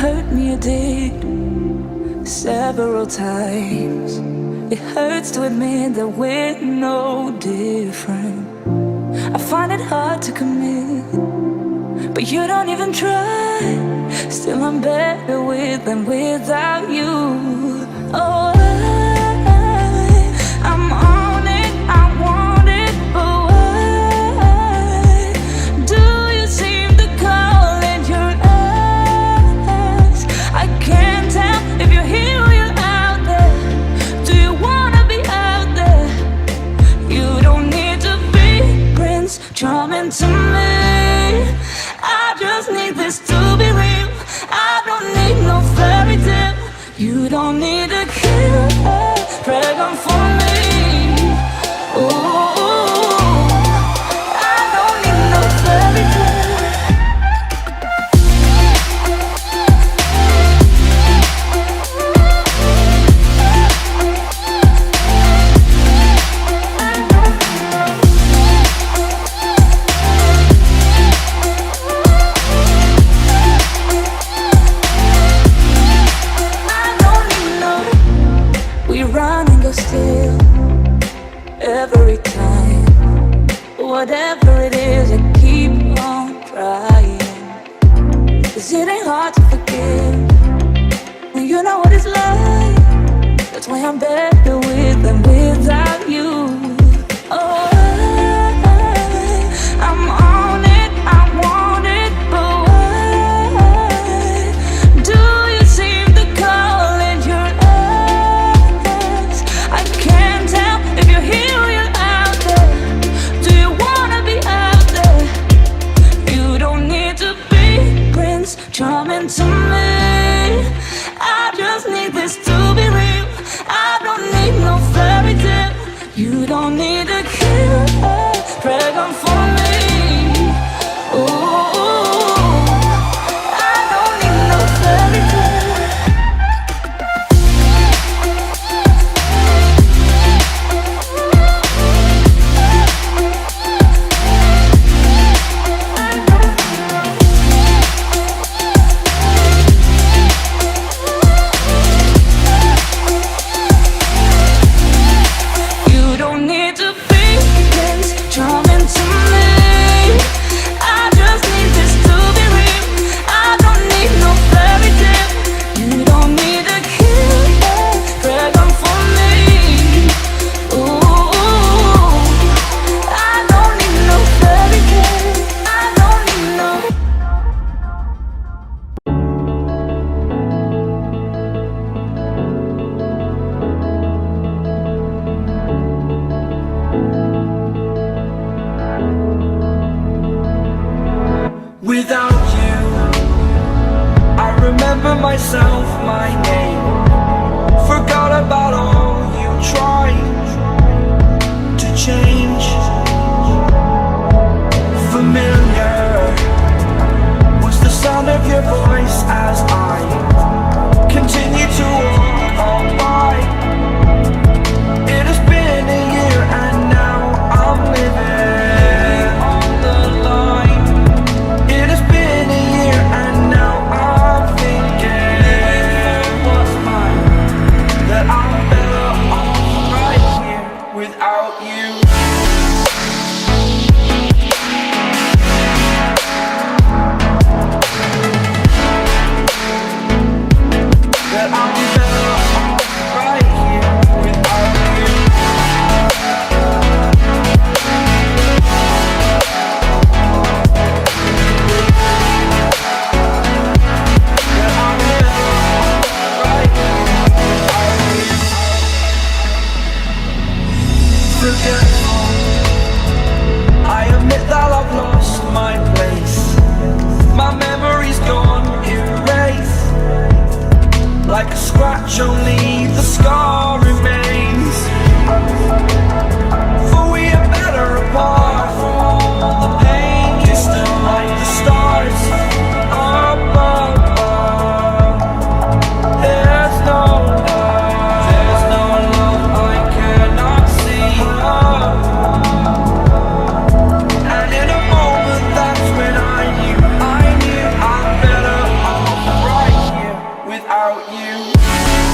hurt me, you did several times. It hurts to admit that we're no different. I find it hard to commit, but you don't even try. Still I'm better with than without you. Oh, I'm on it, I want it, but why do you seem to call in your eyes? I can't tell if you're here or you're out there. Do you wanna be out there? You don't need to be Prince Charming to me. I just need this to be real. I don't need no fairy tale. You don't need a killer dragon for me. Ooh, I don't need no fairy tale. Still, every time, whatever it is, I keep on trying. 'Cause it ain't hard to forgive when you know what it's like. That's why I'm better with than without you. Oh, I'm on it, I want it, but why do you seem to call in your eyes? I can't tell if you're here or you're out there. Do you wanna be out there? You don't need to be Prince Charming to me. I just need this to be real. I don't need no fairy tale. You don't need a killer dragon for me. Ooh, I don't need no fairy tale. You don't need to be Prince Charming to me. without you.